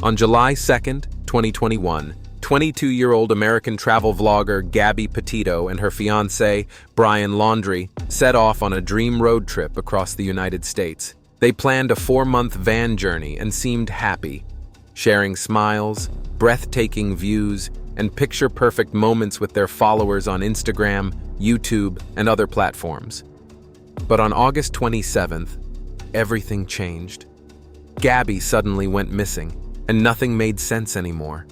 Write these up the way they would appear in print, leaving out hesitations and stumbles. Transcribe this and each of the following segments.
On July 2nd, 2021, 22-year-old American travel vlogger Gabby Petito and her fiancé, Brian Laundrie, set off on a dream road trip across the United States. They planned a 4-month van journey and seemed happy, sharing smiles, breathtaking views, and picture-perfect moments with their followers on Instagram, YouTube, and other platforms. But on August 27th, everything changed. Gabby suddenly went missing, and nothing made sense anymore.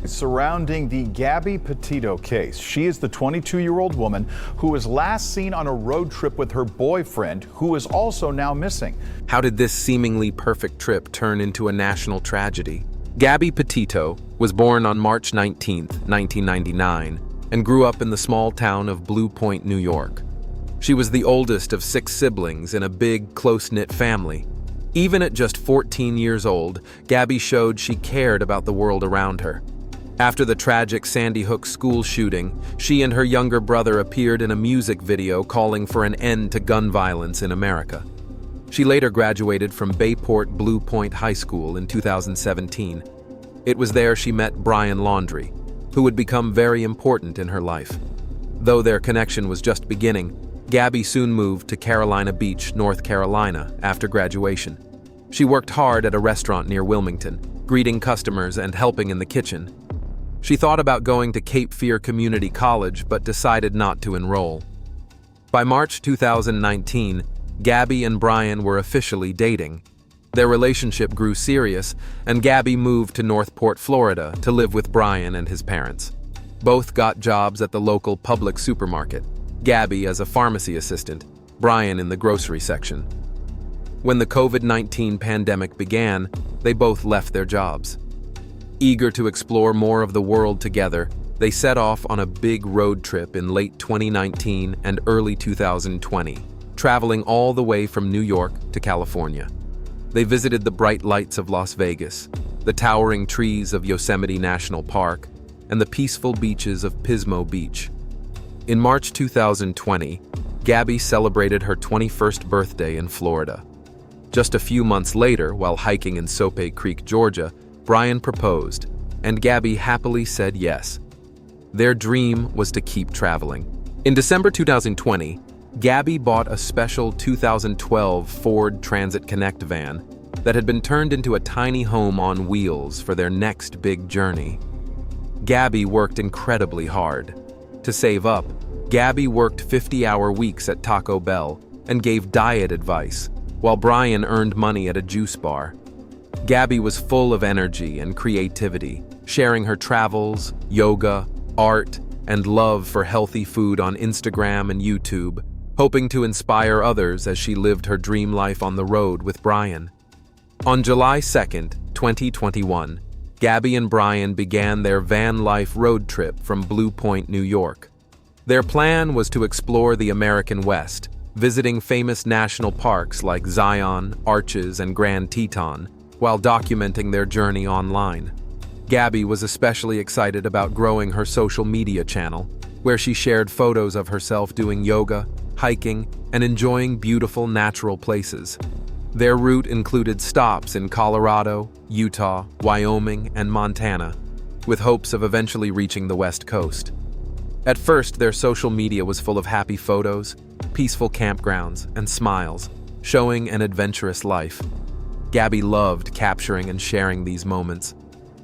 Surrounding the Gabby Petito case, she is the 22-year-old woman who was last seen on a road trip with her boyfriend, who is also now missing. How did this seemingly perfect trip turn into a national tragedy? Gabby Petito was born on March 19, 1999, and grew up in the small town of Blue Point, New York. She was the oldest of 6 siblings in a big, close-knit family. Even at just 14 years old, Gabby showed she cared about the world around her. After the tragic Sandy Hook school shooting, she and her younger brother appeared in a music video calling for an end to gun violence in America. She later graduated from Bayport Blue Point High School in 2017. It was there she met Brian Laundrie, who would become very important in her life. Though their connection was just beginning, Gabby soon moved to Carolina Beach, North Carolina, after graduation. She worked hard at a restaurant near Wilmington, greeting customers and helping in the kitchen. She thought about going to Cape Fear Community College but decided not to enroll. By March 2019, Gabby and Brian were officially dating. Their relationship grew serious, and Gabby moved to Northport, Florida, to live with Brian and his parents. Both got jobs at the local public supermarket, Gabby as a pharmacy assistant, Brian in the grocery section. When the COVID-19 pandemic began, they both left their jobs. Eager to explore more of the world together, they set off on a big road trip in late 2019 and early 2020, traveling all the way from New York to California. They visited the bright lights of Las Vegas, the towering trees of Yosemite National Park, and the peaceful beaches of Pismo Beach. In March 2020, Gabby celebrated her 21st birthday in Florida. Just a few months later, while hiking in Soapy Creek, Georgia, Brian proposed, and Gabby happily said yes. Their dream was to keep traveling. In December 2020, Gabby bought a special 2012 Ford Transit Connect van that had been turned into a tiny home on wheels for their next big journey. Gabby worked incredibly hard. To save up, Gabby worked 50-hour weeks at Taco Bell and gave diet advice, while Brian earned money at a juice bar. Gabby was full of energy and creativity, sharing her travels, yoga, art, and love for healthy food on Instagram and YouTube, hoping to inspire others as she lived her dream life on the road with Brian. On July 2nd, 2021, Gabby and Brian began their van life road trip from Blue Point, New York. Their plan was to explore the American West, visiting famous national parks like Zion, Arches, and Grand Teton, while documenting their journey online. Gabby was especially excited about growing her social media channel, where she shared photos of herself doing yoga, hiking, and enjoying beautiful natural places. Their route included stops in Colorado, Utah, Wyoming, and Montana, with hopes of eventually reaching the West Coast. At first, their social media was full of happy photos, peaceful campgrounds, and smiles, showing an adventurous life. Gabby loved capturing and sharing these moments,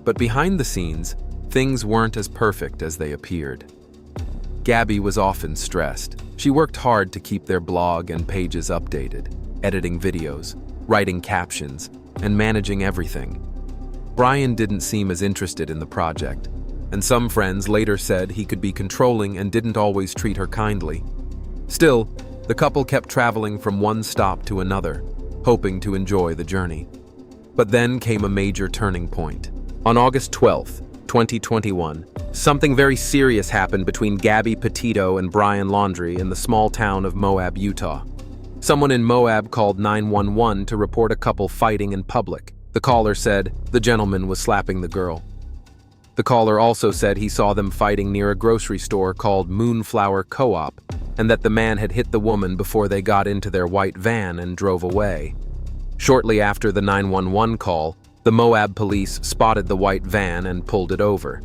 but behind the scenes, things weren't as perfect as they appeared. Gabby was often stressed. She worked hard to keep their blog and pages updated, editing videos, writing captions, and managing everything. Brian didn't seem as interested in the project, and some friends later said he could be controlling and didn't always treat her kindly. Still, the couple kept traveling from one stop to another, hoping to enjoy the journey. But then came a major turning point. On August 12th, 2021, something very serious happened between Gabby Petito and Brian Laundrie in the small town of Moab, Utah. Someone in Moab called 911 to report a couple fighting in public. The caller said the gentleman was slapping the girl. The caller also said he saw them fighting near a grocery store called Moonflower Co-op, and that the man had hit the woman before they got into their white van and drove away. Shortly after the 911 call, The Moab police spotted the white van and pulled it over.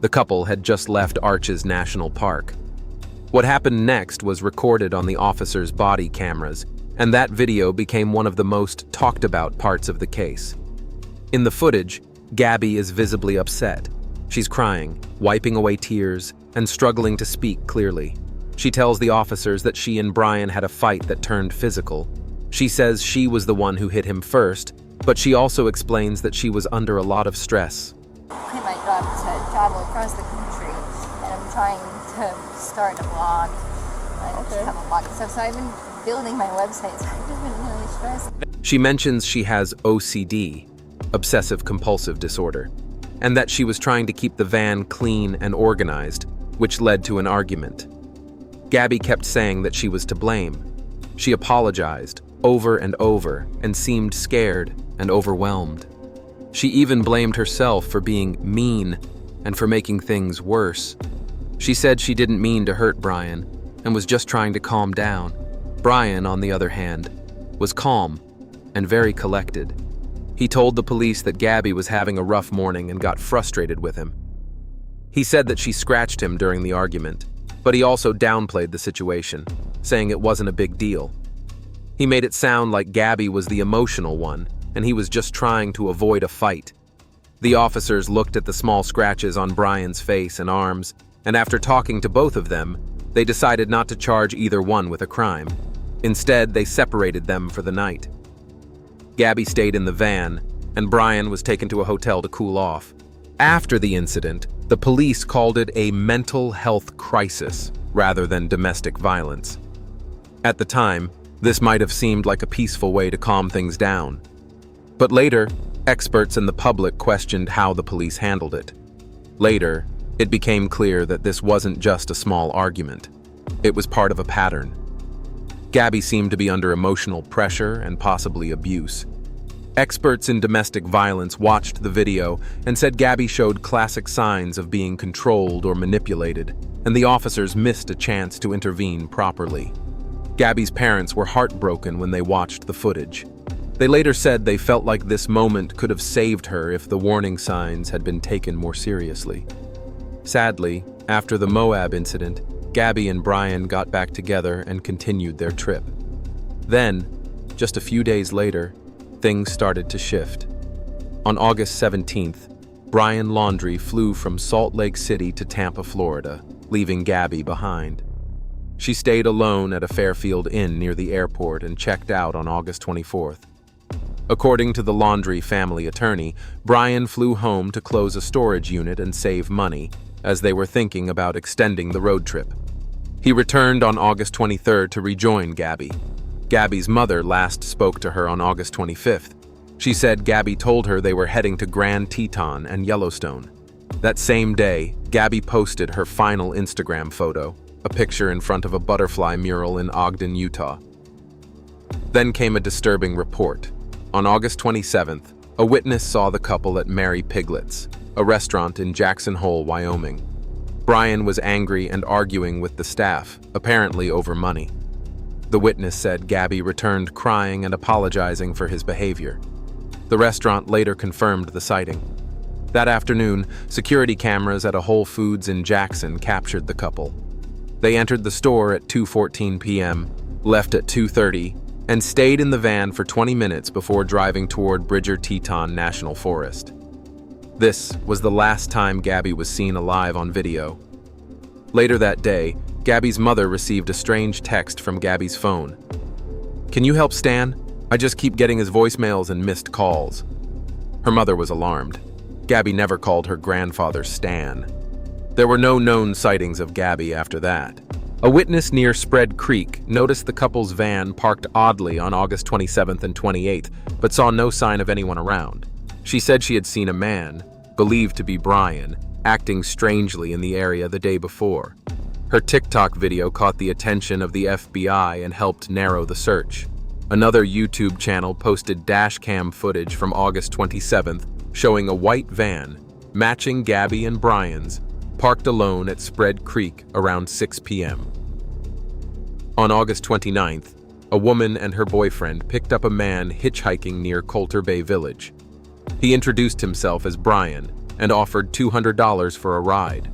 The couple had just left Arches National Park. What happened next was recorded on the officers' body cameras, and that video became one of the most talked about parts of the case. In the footage, Gabby is visibly upset. She's crying, wiping away tears, and struggling to speak clearly. She tells the officers that she and Brian had a fight that turned physical. She says she was the one who hit him first, but she also explains that she was under a lot of stress. Quit my job to travel across the country, and I'm trying to start a blog. I just have a blog and stuff, so I've been building my website, so I've just been really stressed. She mentions she has OCD, obsessive-compulsive disorder, and that she was trying to keep the van clean and organized, which led to an argument. Gabby kept saying that she was to blame. She apologized over and over and seemed scared and overwhelmed. She even blamed herself for being mean and for making things worse. She said she didn't mean to hurt Brian and was just trying to calm down. Brian, on the other hand, was calm and very collected. He told the police that Gabby was having a rough morning and got frustrated with him. He said that she scratched him during the argument, but he also downplayed the situation, saying it wasn't a big deal. He made it sound like Gabby was the emotional one, and he was just trying to avoid a fight. The officers looked at the small scratches on Brian's face and arms, and after talking to both of them, they decided not to charge either one with a crime. Instead, they separated them for the night. Gabby stayed in the van, and Brian was taken to a hotel to cool off. After the incident, the police called it a mental health crisis rather than domestic violence. At the time, this might have seemed like a peaceful way to calm things down. But later, experts and the public questioned how the police handled it. Later, it became clear that this wasn't just a small argument. It was part of a pattern. Gabby seemed to be under emotional pressure and possibly abuse. Experts in domestic violence watched the video and said Gabby showed classic signs of being controlled or manipulated, and the officers missed a chance to intervene properly. Gabby's parents were heartbroken when they watched the footage. They later said they felt like this moment could have saved her if the warning signs had been taken more seriously. Sadly, after the Moab incident, Gabby and Brian got back together and continued their trip. Then, just a few days later, things started to shift. On August 17th, Brian Laundrie flew from Salt Lake City to Tampa, Florida, leaving Gabby behind. She stayed alone at a Fairfield Inn near the airport and checked out on August 24th. According to the Laundrie family attorney, Brian flew home to close a storage unit and save money, as they were thinking about extending the road trip. He returned on August 23rd to rejoin Gabby. Gabby's mother last spoke to her on August 25th. She said Gabby told her they were heading to Grand Teton and Yellowstone. That same day, Gabby posted her final Instagram photo, a picture in front of a butterfly mural in Ogden, Utah. Then came a disturbing report. On August 27th, a witness saw the couple at Mary Piglet's, a restaurant in Jackson Hole, Wyoming. Brian was angry and arguing with the staff, apparently over money. The witness said Gabby returned crying and apologizing for his behavior. The restaurant later confirmed the sighting. That afternoon, security cameras at a Whole Foods in Jackson captured the couple. They entered the store at 2:14 p.m., left at 2:30, and stayed in the van for 20 minutes before driving toward Bridger Teton National Forest. This was the last time Gabby was seen alive on video. Later that day, Gabby's mother received a strange text from Gabby's phone. "Can you help Stan? I just keep getting his voicemails and missed calls." Her mother was alarmed. Gabby never called her grandfather Stan. There were no known sightings of Gabby after that. A witness near Spread Creek noticed the couple's van parked oddly on August 27th and 28th, but saw no sign of anyone around. She said she had seen a man, believed to be Brian, acting strangely in the area the day before. Her TikTok video caught the attention of the FBI and helped narrow the search. Another YouTube channel posted dashcam footage from August 27th showing a white van, matching Gabby and Brian's, parked alone at Spread Creek around 6 p.m. On August 29th, a woman and her boyfriend picked up a man hitchhiking near Coulter Bay Village. He introduced himself as Brian and offered $200 for a ride.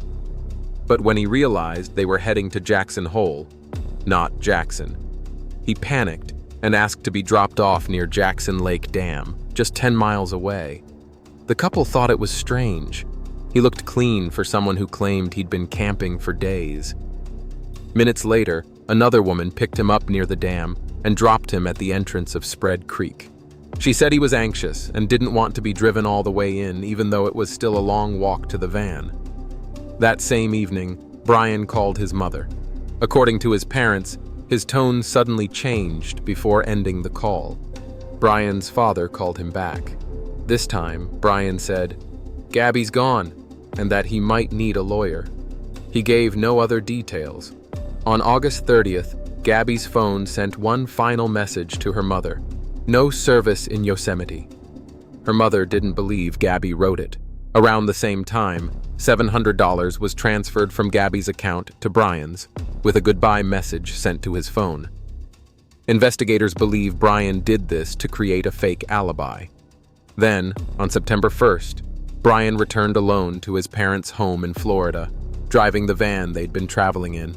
But when he realized they were heading to Jackson Hole, not Jackson, he panicked and asked to be dropped off near Jackson Lake Dam, just 10 miles away. The couple thought it was strange. He looked clean for someone who claimed he'd been camping for days. Minutes later, another woman picked him up near the dam and dropped him at the entrance of Spread Creek. She said he was anxious and didn't want to be driven all the way in, even though it was still a long walk to the van. That same evening, Brian called his mother. According to his parents, his tone suddenly changed before ending the call. Brian's father called him back. This time, Brian said, "Gabby's gone," and that he might need a lawyer. He gave no other details. On August 30th, Gabby's phone sent one final message to her mother: "No service in Yosemite." Her mother didn't believe Gabby wrote it. Around the same time, $700 was transferred from Gabby's account to Brian's, with a goodbye message sent to his phone. Investigators believe Brian did this to create a fake alibi. Then, on September 1st, Brian returned alone to his parents' home in Florida, driving the van they'd been traveling in.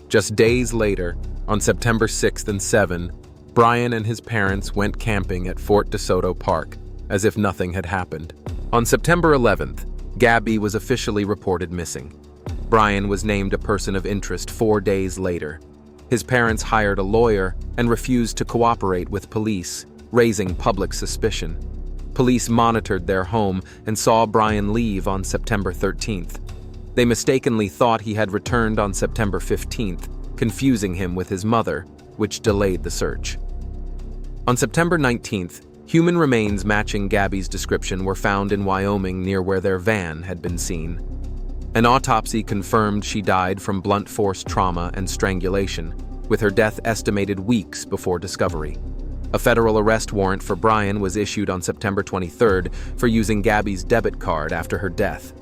Just days later, on September 6th and 7th, Brian and his parents went camping at Fort DeSoto Park, as if nothing had happened. On September 11th, Gabby was officially reported missing. Brian was named a person of interest 4 days later. His parents hired a lawyer and refused to cooperate with police, raising public suspicion. Police monitored their home and saw Brian leave on September 13th. They mistakenly thought he had returned on September 15th, confusing him with his mother, which delayed the search. On September 19th, human remains matching Gabby's description were found in Wyoming near where their van had been seen. An autopsy confirmed she died from blunt force trauma and strangulation, with her death estimated weeks before discovery. A federal arrest warrant for Brian was issued on September 23rd for using Gabby's debit card after her death.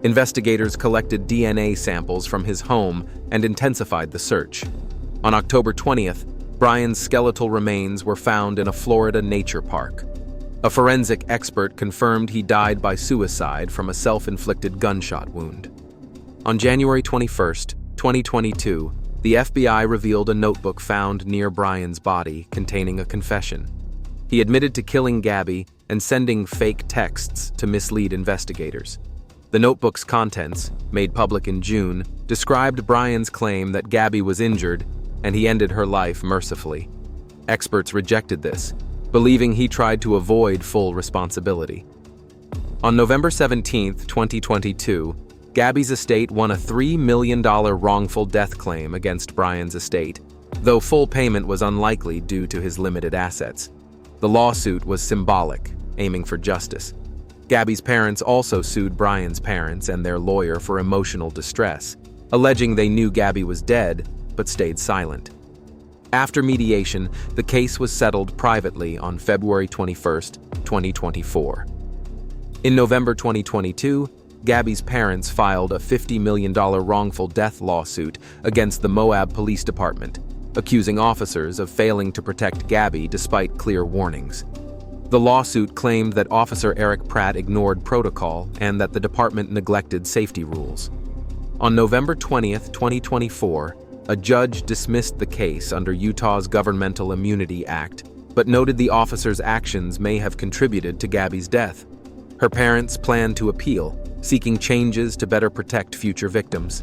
Investigators collected DNA samples from his home and intensified the search. On October 20th, Brian's skeletal remains were found in a Florida nature park. A forensic expert confirmed he died by suicide from a self-inflicted gunshot wound. On January 21st, 2022, the FBI revealed a notebook found near Brian's body containing a confession. He admitted to killing Gabby and sending fake texts to mislead investigators. The notebook's contents, made public in June, described Brian's claim that Gabby was injured and he ended her life mercifully. Experts rejected this, believing he tried to avoid full responsibility. On November 17, 2022, Gabby's estate won a $3 million wrongful death claim against Brian's estate, though full payment was unlikely due to his limited assets. The lawsuit was symbolic, aiming for justice. Gabby's parents also sued Brian's parents and their lawyer for emotional distress, alleging they knew Gabby was dead but stayed silent. After mediation, the case was settled privately on February 21, 2024. In November 2022, Gabby's parents filed a $50 million wrongful death lawsuit against the Moab Police Department, accusing officers of failing to protect Gabby despite clear warnings. The lawsuit claimed that Officer Eric Pratt ignored protocol and that the department neglected safety rules. On November 20, 2024, a judge dismissed the case under Utah's Governmental Immunity Act, but noted the officer's actions may have contributed to Gabby's death. Her parents plan to appeal, seeking changes to better protect future victims.